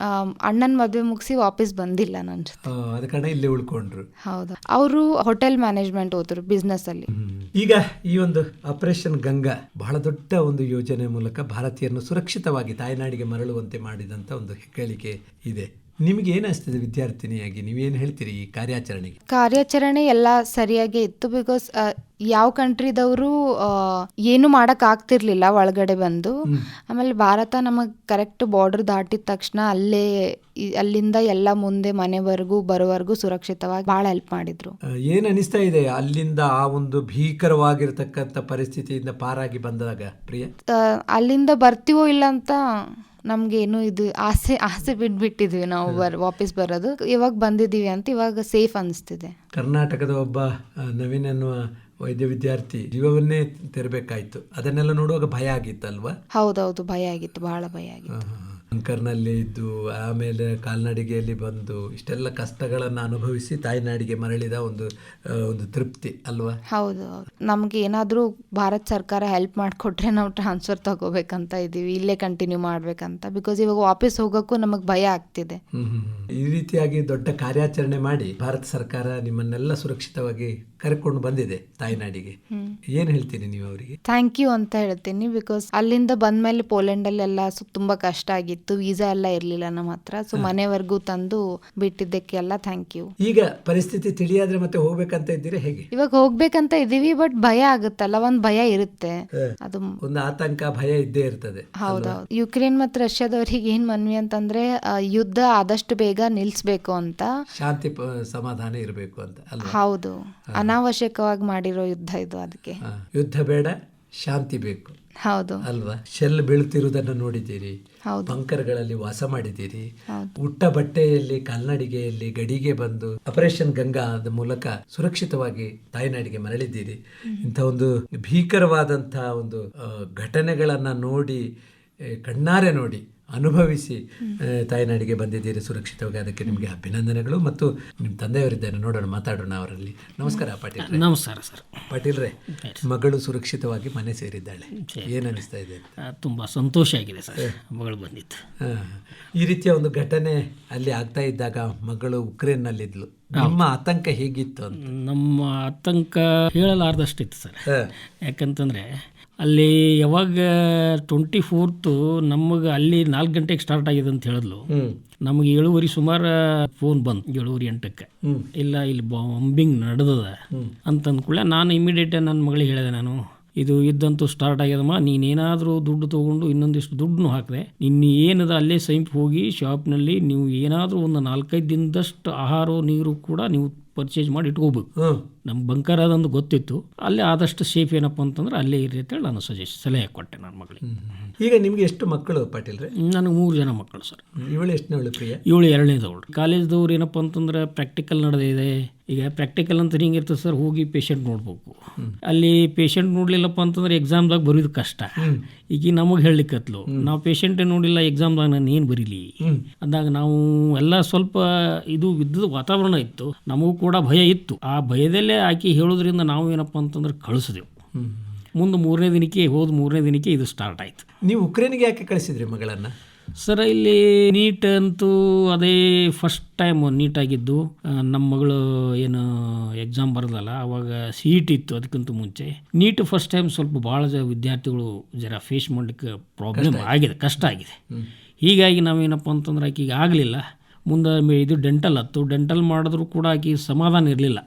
S3: ಅಣ್ಣನ್ ಮದ್ವೆ ಮುಗಿಸಿ ವಾಪಸ್ ಬಂದಿಲ್ಲ ನನ್ನ ಜೊತೆ.
S2: ಅದ ಕಾರಣ ಇಲ್ಲಿ ಉಳ್ಕೊಂಡ್ರು.
S3: ಹೌದು. ಅವರು ಹೋಟೆಲ್ ಮ್ಯಾನೇಜ್ಮೆಂಟ್ ಓದ್ರು, ಬಿಸ್ನೆಸ್ ಅಲ್ಲಿ.
S2: ಈಗ ಈ ಒಂದು ಆಪರೇಷನ್ ಗಂಗಾ ಬಹಳ ದೊಡ್ಡ ಒಂದು ಯೋಜನೆ ಮೂಲಕ ಭಾರತೀಯರನ್ನು ಸುರಕ್ಷಿತವಾಗಿ ತಾಯ್ನಾಡಿಗೆ ಮರಳುವಂತೆ ಮಾಡಿದಂತ ಒಂದು ಹೇಳಿಕೆ ಇದೆ. ನಿಮ್ಗೆ ಏನಿಸ್ತದೆ ವಿದ್ಯಾರ್ಥಿನಿಯಾಗಿ, ನೀವೇನು ಹೇಳ್ತೀರಿ ಈ ಕಾರ್ಯಾಚರಣೆಗೆ?
S3: ಕಾರ್ಯಾಚರಣೆ ಎಲ್ಲ ಸರಿಯಾಗೇ ಇತ್ತು. ಬಿಕಾಸ್ ಯಾವ ಕಂಟ್ರಿದವರು ಏನು ಮಾಡಕ್ ಆಗ್ತಿರ್ಲಿಲ್ಲ ಒಳಗಡೆ ಬಂದು. ಆಮೇಲೆ ಭಾರತ ನಮಗ್ ಕರೆಕ್ಟ್ ಬಾರ್ಡರ್ ದಾಟಿದ ತಕ್ಷಣ ಅಲ್ಲಿಂದ ಎಲ್ಲ ಮುಂದೆ ಮನೆವರೆಗೂ ಬರೋವರೆಗೂ ಸುರಕ್ಷಿತವಾಗಿ ಬಹಳ ಹೆಲ್ಪ್ ಮಾಡಿದ್ರು.
S2: ಏನ್ ಅನಿಸ್ತಾ ಇದೆ ಅಲ್ಲಿಂದ ಆ ಒಂದು ಭೀಕರವಾಗಿರ್ತಕ್ಕಂಥ ಪರಿಸ್ಥಿತಿಯಿಂದ ಪಾರಾಗಿ ಬಂದಾಗ ಪ್ರಿಯ?
S3: ಅಲ್ಲಿಂದ ಬರ್ತೀವೋ ಇಲ್ಲ ಅಂತ ನಮ್ಗೇನು ಇದು ಆಸೆ ಬಿಟ್ಬಿಟ್ಟಿದ್ವಿ ನಾವು ವಾಪಸ್ ಬರೋದು. ಇವಾಗ ಬಂದಿದ್ದೀವಿ ಅಂತ ಇವಾಗ ಸೇಫ್ ಅನಿಸ್ತಿದೆ.
S2: ಕರ್ನಾಟಕದ ಒಬ್ಬ ನವೀನ್ ಅನ್ನುವ ವೈದ್ಯ ವಿದ್ಯಾರ್ಥಿ ಜೀವವನ್ನೇ ತೆರಬೇಕಾಯ್ತು. ಅದನ್ನೆಲ್ಲ ನೋಡುವಾಗ ಭಯ ಆಗಿತ್ತಲ್ವಾ?
S3: ಹೌದೌದು, ಭಯ ಆಗಿತ್ತು, ಬಹಳ ಭಯ ಆಗಿತ್ತು.
S2: ಬಂಕರ್ನಲ್ಲಿ ಇದ್ದು ಆಮೇಲೆ ಕಾಲ್ನಡಿಗೆಯಲ್ಲಿ ಬಂದು ಇಷ್ಟೆಲ್ಲ ಕಷ್ಟಗಳನ್ನು ಅನುಭವಿಸಿ ತಾಯ್ನಾಡಿಗೆ ಮರಳಿದ ಒಂದು ತೃಪ್ತಿ ಅಲ್ವಾ?
S3: ಹೌದು. ನಮ್ಗೆ ಏನಾದ್ರೂ ಭಾರತ ಸರ್ಕಾರ ಹೆಲ್ಪ್ ಮಾಡಿಕೊಟ್ರೆ ನಾವು ಟ್ರಾನ್ಸ್ಫರ್ ತಗೋಬೇಕಂತ ಇದೀವಿ, ಇಲ್ಲೇ ಕಂಟಿನ್ಯೂ ಮಾಡ್ಬೇಕಂತ. ಬಿಕಾಸ್ ಇವಾಗ ವಾಪಸ್ ಹೋಗೋಕ್ಕೂ ನಮಗ್ ಭಯ ಆಗ್ತಿದೆ.
S2: ಈ ರೀತಿಯಾಗಿ ದೊಡ್ಡ ಕಾರ್ಯಾಚರಣೆ ಮಾಡಿ ಭಾರತ ಸರ್ಕಾರ ನಿಮ್ಮನ್ನೆಲ್ಲ ಸುರಕ್ಷಿತವಾಗಿ ಕರ್ಕೊಂಡು ಬಂದಿದೆ ತಾಯ್ನಾಡಿಗೆ. ಏನ್ ಹೇಳ್ತೀನಿ ನೀವು ಅವರಿಗೆ?
S3: ಥ್ಯಾಂಕ್ ಯು ಅಂತ ಹೇಳ್ತೀನಿ. ಬಿಕಾಸ್ ಅಲ್ಲಿಂದ ಬಂದ್ಮೇಲೆ ಪೋಲೆಂಡ್ ಅಲ್ಲೆಲ್ಲ ತುಂಬಾ ಕಷ್ಟ ಆಗಿತ್ತು, ವೀಸಾ ಎಲ್ಲ ಇರ್ಲಿಲ್ಲ ನಮ್ಮ ಹತ್ರ. ಸೊ ಮನೆವರೆಗೂ ತಂದು ಬಿಟ್ಟಿದ್ದಕ್ಕೆಲ್ಲ ಥ್ಯಾಂಕ್ ಯು.
S2: ಈಗ ಪರಿಸ್ಥಿತಿ ತಿಳಿಯಾದ್ರೆ ಮತ್ತೆ ಹೋಗ್ಬೇಕಂತ ಇದ್ದೀರಾ ಹೇಗೆ?
S3: ಇವಾಗ ಹೋಗ್ಬೇಕಂತ ಇದೀವಿ, ಬಟ್ ಭಯ ಆಗುತ್ತಲ್ಲ, ಒಂದ್ ಭಯ ಇರುತ್ತೆ, ಅದು ಒಂದು
S2: ಆತಂಕ ಭಯ ಇದ್ದೇ ಇರ್ತದೆ.
S3: ಹೌದೌದು. ಯುಕ್ರೇನ್ ಮತ್ತು ರಷ್ಯಾದವ್ರಿಗೆ ಏನ್ ಮನ್ವಿ ಅಂತಂದ್ರೆ ಯುದ್ಧ ಆದಷ್ಟು ಬೇಗ ನಿಲ್ಸ್ಬೇಕು ಅಂತ, ಶಾಂತಿ
S2: ಸಮಾಧಾನ ಇರಬೇಕು ಅಂತ.
S3: ಹೌದು, ಅನಾವಶ್ಯಕವಾಗಿ ಮಾಡಿರೋ ಯುದ್ಧ ಇದು. ಅದಕ್ಕೆ
S2: ಯುದ್ಧ ಬೇಡ, ಶಾಂತಿ ಬೇಕು.
S3: ಹೌದು
S2: ಅಲ್ವಾ? ಶೆಲ್ ಬೀಳ್ತಿರುವುದನ್ನು ನೋಡಿದ್ದೀರಿ, ಬಂಕರ್ಗಳಲ್ಲಿ ವಾಸ ಮಾಡಿದ್ದೀರಿ, ಉಟ್ಟ ಬಟ್ಟೆಯಲ್ಲಿ ಕಾಲ್ನಡಿಗೆಯಲ್ಲಿ ಗಡಿಗೆ ಬಂದು ಆಪರೇಷನ್ ಗಂಗಾದ ಮೂಲಕ ಸುರಕ್ಷಿತವಾಗಿ ತಾಯ್ನಾಡಿಗೆ ಮರಳಿದ್ದೀರಿ. ಇಂಥ ಒಂದು ಭೀಕರವಾದಂತಹ ಒಂದು ಘಟನೆಗಳನ್ನ ನೋಡಿ, ಕಣ್ಣಾರೆ ನೋಡಿ ಅನುಭವಿಸಿ ತಾಯ್ನಾಡಿಗೆ ಬಂದಿದ್ದೀರಿ ಸುರಕ್ಷಿತವಾಗಿ. ಅದಕ್ಕೆ ನಿಮಗೆ ಅಭಿನಂದನೆಗಳು. ಮತ್ತು ನಿಮ್ಮ ತಂದೆಯವರಿದ್ದಾರೆ, ನೋಡೋಣ, ಮಾತಾಡೋಣ ಅವರಲ್ಲಿ. ನಮಸ್ಕಾರ ಪಾಟೀಲ್.
S4: ನಮಸ್ಕಾರ ಸರ್.
S2: ಪಾಟೀಲ್ರೇ, ಮಗಳು ಸುರಕ್ಷಿತವಾಗಿ ಮನೆ ಸೇರಿದ್ದಾಳೆ, ಏನು ಅನಿಸ್ತಾ ಇದೆ?
S4: ತುಂಬ ಸಂತೋಷ ಆಗಿದೆ ಸರ್, ಮಗಳು ಬಂದಿತ್ತು.
S2: ಈ ರೀತಿಯ ಒಂದು ಘಟನೆ ಅಲ್ಲಿ ಆಗ್ತಾ ಇದ್ದಾಗ ಮಗಳು ಉಕ್ರೇನ್ನಲ್ಲಿದ್ಲು, ನಿಮ್ಮ ಆತಂಕ ಹೇಗಿತ್ತು ಅಂತ?
S4: ನಮ್ಮ ಆತಂಕ ಹೇಳಲಾರ್ದಷ್ಟಿತ್ತು ಸರ್. ಯಾಕಂತಂದರೆ ಅಲ್ಲಿ ಯಾವಾಗ 24th ನಮಗೆ ಅಲ್ಲಿ 4 ಗಂಟೆಗೆ ಸ್ಟಾರ್ಟ್ ಆಗಿದೆ ಅಂತ ಹೇಳಿದ್ಲು. ನಮಗೆ 7:30 ಸುಮಾರು ಫೋನ್ ಬಂತು, 7:08 ಇಲ್ಲ ಇಲ್ಲಿ ಬಾಂಬಿಂಗ್ ನಡೆದದ ಅಂತ ಅಂದ್ಕೊಳ್ಳೆ ನಾನು ಇಮಿಡಿಯೇಟ್ ನನ್ನ ಮಗಳಿಗೆ ಹೇಳಿದೆ, ನಾನು ಇದು ಇದ್ದಂತೂ ಸ್ಟಾರ್ಟ್ ಆಗ್ಯದಮ್ಮ, ನೀನೇನಾದರೂ ದುಡ್ಡು ತೊಗೊಂಡು ಇನ್ನೊಂದಿಷ್ಟು ದುಡ್ಡು ಹಾಕಿದೆ, ನಿನ್ನ ಏನದ ಅಲ್ಲೇ ಸೈಂಪ್ ಹೋಗಿ ಶಾಪ್ನಲ್ಲಿ ನೀವು ಏನಾದರೂ ಒಂದು 4-5 ದಿನದಷ್ಟು ಆಹಾರ ನೀರು ಕೂಡ ನೀವು ಪರ್ಚೇಸ್ ಮಾಡಿ ಇಟ್ಕೋಬೇಕು. ನಮ್ಮ ಬಂಕರ್ ಅದಂದು ಗೊತ್ತಿತ್ತು, ಅಲ್ಲೇ ಆದಷ್ಟು ಸೇಫ್ ಏನಪ್ಪ ಅಂತಂದ್ರೆ ಅಲ್ಲೇ ಇರಿ ಅಂತೇಳಿ ನಾನು ಸಲಹೆ ಕೊಟ್ಟೆ ನನ್ನ ಮಗಳಿಗೆ.
S2: ಈಗ ನಿಮ್ಗೆ ಎಷ್ಟು ಮಕ್ಕಳು ಪಾಟೀಲ್ರೆ?
S4: ನನಗೆ 3 ಜನ ಮಕ್ಕಳು ಸರ್.
S2: ಇವಳು ಎಷ್ಟನೇವಳು ಪ್ರಿಯ?
S4: ಇವಳು 2ನೇದವಳು. ಕಾಲೇಜ್ದವ್ರು ಏನಪ್ಪ ಅಂತಂದ್ರೆ ಪ್ರಾಕ್ಟಿಕಲ್ ನಡೆದಿದೆ. ಈಗ ಪ್ರಾಕ್ಟಿಕಲ್ ಅಂತ ಹಿಂಗಿರ್ತದೆ ಸರ್, ಹೋಗಿ ಪೇಷಂಟ್ ನೋಡ್ಬೇಕು. ಅಲ್ಲಿ ಪೇಷಂಟ್ ನೋಡ್ಲಿಲ್ಲಪ್ಪ ಅಂತಂದ್ರೆ ಎಕ್ಸಾಮ್ದಾಗ ಬರೋದು ಕಷ್ಟ. ಈಗ ನಮಗೆ ಹೇಳಲಿಕ್ಕತ್ಲು, ನಾವು ಪೇಷಂಟೇ ನೋಡಿಲ್ಲ ಎಕ್ಸಾಮ್ದಾಗ ನಾನು ಏನು ಬರೀಲಿ ಅಂದಾಗ ನಾವು ಎಲ್ಲ ಸ್ವಲ್ಪ ಇದು ವಿದ್ಯುತ್ ವಾತಾವರಣ ಇತ್ತು, ನಮಗೂ ಕೂಡ ಭಯ ಇತ್ತು. ಆ ಭಯದಲ್ಲೇ ಆಕಿ ಹೇಳೋದ್ರಿಂದ ನಾವು ಏನಪ್ಪ ಅಂತಂದ್ರೆ ಕಳಿಸಿದೆವು. ಮುಂದೆ 3ನೇ ದಿನಕ್ಕೆ ಇದು ಸ್ಟಾರ್ಟ್ ಆಯಿತು.
S2: ನೀವು ಉಕ್ರೇನ್ಗೆ ಯಾಕೆ ಕಳಿಸಿದ್ರಿ ಮಗಳನ್ನು?
S4: ಸರ್, ಇಲ್ಲಿ ನೀಟ್ ಅಂತೂ ಅದೇ ಫಸ್ಟ್ ಟೈಮ್ ನೀಟ್ ಆಗಿದ್ದು. ನಮ್ಮ ಮಗಳು ಏನು ಎಕ್ಸಾಮ್ ಬರೋದಲ್ಲ, ಅವಾಗ CET ಇತ್ತು. ಅದಕ್ಕಿಂತ ಮುಂಚೆ ನೀಟ್ ಫಸ್ಟ್ ಟೈಮ್ ಸ್ವಲ್ಪ ಭಾಳ ವಿದ್ಯಾರ್ಥಿಗಳು ಜರ ಫೇಸ್ ಮಾಡಲಿಕ್ಕೆ ಪ್ರಾಬ್ಲಮ್ ಆಗಿದೆ, ಕಷ್ಟ ಆಗಿದೆ. ಹೀಗಾಗಿ ನಾವೇನಪ್ಪ ಅಂತಂದ್ರೆ ಆಕೆಗೆ ಆಗಲಿಲ್ಲ. ಮುಂದೆ ಇದು ಡೆಂಟಲ್ ಮಾಡಿದ್ರು ಕೂಡ ಆಕೆ ಸಮಾಧಾನ ಇರಲಿಲ್ಲ.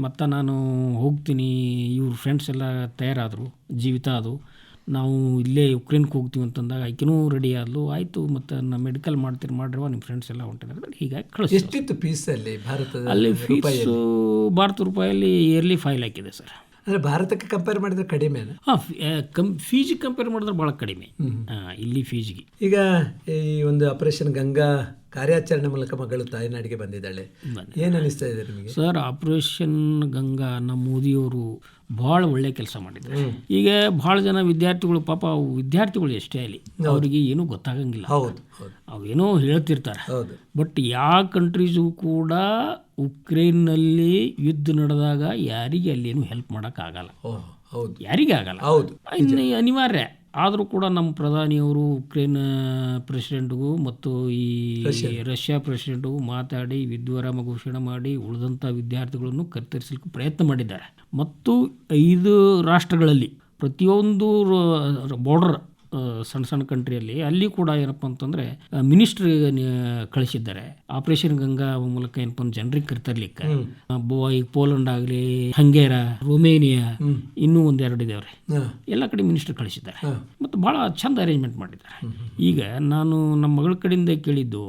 S4: ಮತ್ತು ನಾನು ಹೋಗ್ತೀನಿ, ಇವ್ರ ಫ್ರೆಂಡ್ಸ್ ಎಲ್ಲ ತಯಾರಾದರು, ಜೀವಿತ ಅದು, ನಾವು ಇಲ್ಲೇ ಉಕ್ರೇನ್ಗೆ ಹೋಗ್ತೀವಿ ಅಂತಂದಾಗ ಆಕೆನೂ ರೆಡಿ ಆದಲು. ಆಯಿತು, ಮತ್ತು ನಾನು ಮೆಡಿಕಲ್ ಮಾಡ್ರಿವ, ನಿಮ್ಮ ಫ್ರೆಂಡ್ಸ್ ಎಲ್ಲ ಹೊಂಟಿದ್ದಾರೆ, ಹೀಗಾಗಿ ಕಳಿಸಿ.
S2: ಎಷ್ಟಿತ್ತು ಫೀಸ್ ಅಲ್ಲಿ?
S4: ಅಲ್ಲಿ ಫೀಸು ಭಾರತ ರೂಪಾಯಲ್ಲಿ ಇಯರ್ಲಿ 5 lakh ಇದೆ ಸರ್.
S2: ಅಂದರೆ ಭಾರತಕ್ಕೆ ಕಂಪೇರ್ ಮಾಡಿದ್ರೆ ಕಡಿಮೆ?
S4: ಫೀಜಿಗೆ ಕಂಪೇರ್ ಮಾಡಿದ್ರೆ ಭಾಳ ಕಡಿಮೆ ಇಲ್ಲಿ ಫೀಜಿಗೆ.
S2: ಈಗ ಈ ಒಂದು ಆಪರೇಷನ್ ಗಂಗಾ ಕಾರ್ಯಾಚರಣೆ ಮೂಲಕ ಮಗಳು ತಾಯ್ನಾಡಿಗೆ ಬಂದಿದ್ದಾಳೆ, ಏನು ಅನಿಸ್ತಾ ಇದೆ ನಿಮಗೆ?
S4: ಸರ್, ಆಪರೇಷನ್ ಗಂಗಾ ನಮ್ಮ ಮೋದಿಯವರು ಭಾಳ ಒಳ್ಳೆ ಕೆಲಸ ಮಾಡಿದ್ದಾರೆ. ಈಗ ಭಾಳ ಜನ ವಿದ್ಯಾರ್ಥಿಗಳು, ಪಾಪ ವಿದ್ಯಾರ್ಥಿಗಳು ಎಷ್ಟೇ ಆಗಲಿ, ಅವರಿಗೆ ಏನೂ ಗೊತ್ತಾಗಂಗಿಲ್ಲ. ಅವೇನೋ ಹೇಳ್ತಿರ್ತಾರೆ. ಬಟ್ ಯಾವ ಕಂಟ್ರೀಸು ಕೂಡ ಉಕ್ರೇನ್ನಲ್ಲಿ ಯುದ್ಧ ನಡೆದಾಗ ಯಾರಿಗೆ ಅಲ್ಲೇನು ಹೆಲ್ಪ್ ಮಾಡೋಕ್ಕಾಗಲ್ಲ, ಯಾರಿಗೆ ಆಗಲ್ಲ. ಇನ್ನು ಅನಿವಾರ್ಯ ಆದರೂ ಕೂಡ ನಮ್ಮ ಪ್ರಧಾನಿಯವರು ಉಕ್ರೇನ್ ಪ್ರೆಸಿಡೆಂಟ್ಗೂ ಮತ್ತು ಈ ರಷ್ಯಾ ಪ್ರೆಸಿಡೆಂಟ್ಗೂ ಮಾತಾಡಿ ವಿದ್ಯಾರಾಮ ಘೋಷಣೆ ಮಾಡಿ ಉಳಿದಂಥ ವಿದ್ಯಾರ್ಥಿಗಳನ್ನು ಕತ್ತರಿಸಲಿಕ್ಕೆ ಪ್ರಯತ್ನ ಮಾಡಿದ್ದಾರೆ. ಮತ್ತು 5 ರಾಷ್ಟ್ರಗಳಲ್ಲಿ ಪ್ರತಿಯೊಂದು ಬಾರ್ಡರ್ ಸಣ್ಣ ಕಂಟ್ರಿಯಲ್ಲಿ ಅಲ್ಲಿ ಕೂಡ ಏನಪ್ಪ ಅಂತಂದರೆ ಮಿನಿಸ್ಟ್ರಿ ಕಳಿಸಿದ್ದಾರೆ. ಆಪರೇಷನ್ ಗಂಗಾ ಮೂಲಕ ಏನಪ್ಪ ಜನರಿಗೆ ಕರ್ತರ್ಲಿಕ್ಕೆ ಈ ಪೋಲೆಂಡ್ ಆಗಲಿ, ಹಂಗೇರಾ, ರೊಮೇನಿಯಾ, ಇನ್ನೂ 1-2 ಇದಾವ್ರಿ, ಎಲ್ಲ ಕಡೆ ಮಿನಿಸ್ಟರ್ ಕಳಿಸಿದ್ದಾರೆ ಮತ್ತು ಭಾಳ ಚಂದ ಅರೇಂಜ್ಮೆಂಟ್ ಮಾಡಿದ್ದಾರೆ. ಈಗ ನಾನು ನಮ್ಮ ಮಗಳ ಕಡೆಯಿಂದ ಕೇಳಿದ್ದು,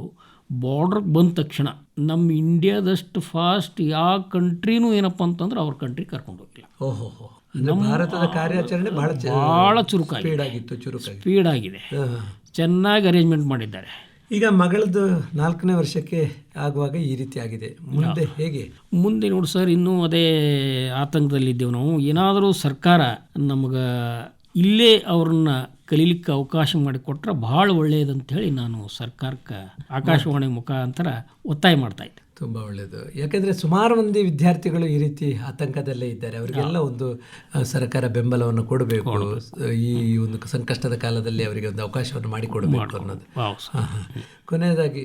S4: ಬಾರ್ಡ್ರಿಗೆ ಬಂದ ತಕ್ಷಣ ನಮ್ಮ ಇಂಡಿಯಾದಷ್ಟು ಫಾಸ್ಟ್ ಯಾವ ಕಂಟ್ರಿನೂ ಏನಪ್ಪ ಅಂತಂದ್ರೆ ಅವ್ರ ಕಂಟ್ರಿ ಕರ್ಕೊಂಡು ಹೋಗಿಲ್ಲ.
S2: ಭಾರತದ ಕಾರ್ಯಾಚರಣೆ
S4: ಬಹಳ ಸ್ಪೀಡ್ ಆಗಿದೆ, ಚೆನ್ನಾಗಿ ಅರೇಂಜ್ಮೆಂಟ್ ಮಾಡಿದ್ದಾರೆ.
S2: ಈಗ ಮಗಳದ್ದು 4ನೇ ವರ್ಷಕ್ಕೆ ಆಗುವಾಗ ಈ ರೀತಿ ಆಗಿದೆ, ಮುಂದೆ ಹೇಗೆ?
S4: ಮುಂದೆ ನೋಡಿ ಸರ್, ಇನ್ನೂ ಅದೇ ಆತಂಕದಲ್ಲಿದ್ದೇವೆ ನಾವು. ಏನಾದರೂ ಸರ್ಕಾರ ನಮಗೆ ಇಲ್ಲೇ ಅವ್ರನ್ನ ಕಲೀಲಿಕ್ಕೆ ಅವಕಾಶ ಮಾಡಿಕೊಟ್ರೆ ಭಾಳ ಒಳ್ಳೆಯದಂತ ಹೇಳಿ ನಾನು ಸರ್ಕಾರಕ್ಕೆ ಆಕಾಶವಾಣಿ ಮುಖಾಂತರ ಒತ್ತಾಯ ಮಾಡ್ತಾ ಇದ್ದೆ.
S2: ತುಂಬ ಒಳ್ಳೆಯದು. ಯಾಕೆಂದರೆ ಸುಮಾರು ಮಂದಿ ವಿದ್ಯಾರ್ಥಿಗಳು ಈ ರೀತಿ ಆತಂಕದಲ್ಲೇ ಇದ್ದಾರೆ. ಅವರಿಗೆಲ್ಲ ಒಂದು ಸರ್ಕಾರ ಬೆಂಬಲವನ್ನು ಕೊಡಬೇಕು, ಈ ಒಂದು ಸಂಕಷ್ಟದ ಕಾಲದಲ್ಲಿ ಅವರಿಗೆ ಒಂದು ಅವಕಾಶವನ್ನು ಮಾಡಿಕೊಡಬೇಕು ಅನ್ನೋದು. ಕೊನೆಯದಾಗಿ,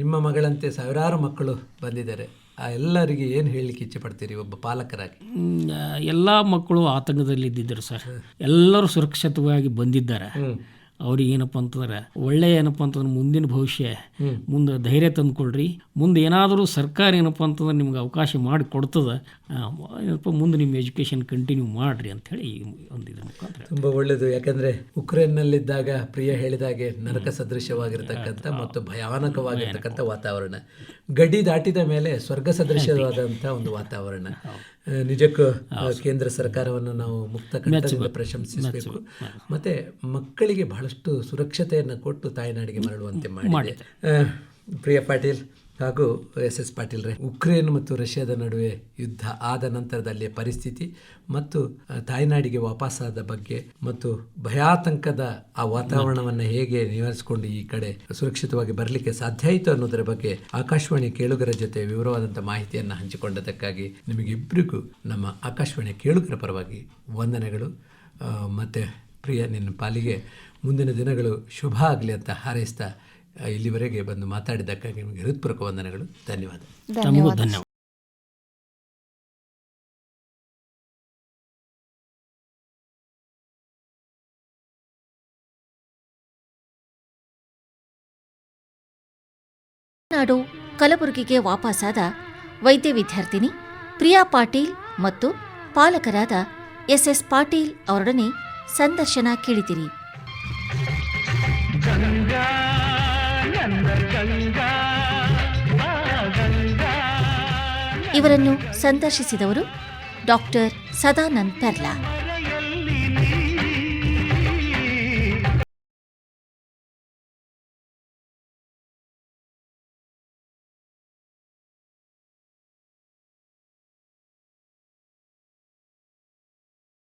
S2: ನಿಮ್ಮ ಮಗಳಂತೆ ಸಾವಿರಾರು ಮಕ್ಕಳು ಬಂದಿದ್ದಾರೆ, ಆ ಎಲ್ಲರಿಗೆ ಏನು ಹೇಳಲಿಕ್ಕೆ ಇಚ್ಛೆ ಪಡ್ತೀರಿ ಒಬ್ಬ ಪಾಲಕರಾಗಿ?
S4: ಎಲ್ಲ ಮಕ್ಕಳು ಆತಂಕದಲ್ಲಿದ್ದರು ಸರ್, ಎಲ್ಲರೂ ಸುರಕ್ಷಿತವಾಗಿ ಬಂದಿದ್ದಾರೆ. ಅವ್ರಿಗೆ ಏನಪ್ಪ ಅಂತಂದ್ರೆ ಒಳ್ಳೆ ಏನಪ್ಪ ಅಂತಂದ್ರೆ ಮುಂದಿನ ಭವಿಷ್ಯ, ಮುಂದೆ ಧೈರ್ಯ ತಂದುಕೊಳ್ರಿ. ಮುಂದೆ ಏನಾದರೂ ಸರ್ಕಾರ ಏನಪ್ಪ ಅಂತಂದ್ರೆ ನಿಮ್ಗೆ ಅವಕಾಶ ಮಾಡಿ ಕೊಡ್ತದೆ, ಏನಪ್ಪ ಮುಂದೆ ನಿಮ್ಮ ಎಜುಕೇಷನ್ ಕಂಟಿನ್ಯೂ ಮಾಡಿರಿ ಅಂಥೇಳಿ ಒಂದು ಇದ್ರ ಮುಖಾಂತರ.
S2: ತುಂಬ ಒಳ್ಳೆಯದು. ಯಾಕಂದರೆ ಉಕ್ರೇನ್ನಲ್ಲಿದ್ದಾಗ ಪ್ರಿಯ ಹೇಳಿದಾಗೆ ನರಕ ಸದೃಶವಾಗಿರ್ತಕ್ಕಂಥ ಮತ್ತು ಭಯಾನಕವಾಗಿರ್ತಕ್ಕಂಥ ವಾತಾವರಣ, ಗಡಿ ದಾಟಿದ ಮೇಲೆ ಸ್ವರ್ಗ ಸದೃಶವಾದಂಥ ಒಂದು ವಾತಾವರಣ. ನಿಜಕ್ಕೂ ಕೇಂದ್ರ ಸರ್ಕಾರವನ್ನು ನಾವು ಮುಕ್ತ ಕಂಠದಿಂದ ಪ್ರಶಂಸಿಸಬೇಕು. ಮತ್ತು ಮಕ್ಕಳಿಗೆ ಬಹಳಷ್ಟು ಸುರಕ್ಷತೆಯನ್ನು ಕೊಟ್ಟು ತಾಯ್ನಾಡಿಗೆ ಮರಳುವಂತೆ ಮಾಡಿ. ಪ್ರಿಯ ಪಾಟೀಲ್ ಹಾಗೂ SS ಪಾಟೀಲ್ರೆ, ಉಕ್ರೇನ್ ಮತ್ತು ರಷ್ಯಾದ ನಡುವೆ ಯುದ್ಧ ಆದ ನಂತರದಲ್ಲಿ ಪರಿಸ್ಥಿತಿ ಮತ್ತು ತಾಯ್ನಾಡಿಗೆ ವಾಪಸ್ಸಾದ ಬಗ್ಗೆ ಮತ್ತು ಭಯಾತಂಕದ ಆ ವಾತಾವರಣವನ್ನು ಹೇಗೆ ನಿವಾರಿಸಿಕೊಂಡು ಈ ಕಡೆ ಸುರಕ್ಷಿತವಾಗಿ ಬರಲಿಕ್ಕೆ ಸಾಧ್ಯ ಆಯಿತು ಅನ್ನೋದರ ಬಗ್ಗೆ ಆಕಾಶವಾಣಿ ಕೇಳುಗರ ಜೊತೆ ವಿವರವಾದಂಥ ಮಾಹಿತಿಯನ್ನು ಹಂಚಿಕೊಂಡದಕ್ಕಾಗಿ ನಿಮಗಿಬ್ಬರಿಗೂ ನಮ್ಮ ಆಕಾಶವಾಣಿ ಕೇಳುಗರ ಪರವಾಗಿ ವಂದನೆಗಳು. ಮತ್ತು ಪ್ರಿಯ, ನಿನ್ನ ಪಾಲಿಗೆ ಮುಂದಿನ ದಿನಗಳು ಶುಭ ಆಗಲಿ ಅಂತ ಹಾರೈಸ್ತಾ ಇಲ್ಲಿವರೆಗೆ ಬಂದು ಮಾತಾಡಿದ್ದಕ್ಕಾಗಿ ನಿಮಗೆ ಹೃತ್ಪೂರ್ವಕ ವಂದನೆಗಳು. ಧನ್ಯವಾದ.
S4: ಧನ್ಯವಾದ.
S1: ನಾಡು ಕಲಬುರಗಿಗೆ ವಾಪಸ್ಸಾದ ವೈದ್ಯ ವಿದ್ಯಾರ್ಥಿನಿ ಪ್ರಿಯಾ ಪಾಟೀಲ್ ಮತ್ತು ಪಾಲಕರಾದ SS ಪಾಟೀಲ್ ಅವರೊಡನೆ ಸಂದರ್ಶನ ಕೇಳಿದಿರಿ. ಇವರನ್ನು ಸಂದರ್ಶಿಸಿದವರು ಡಾಕ್ಟರ್ ಸದಾನಂದ್ ಪೆರ್ಲಾ.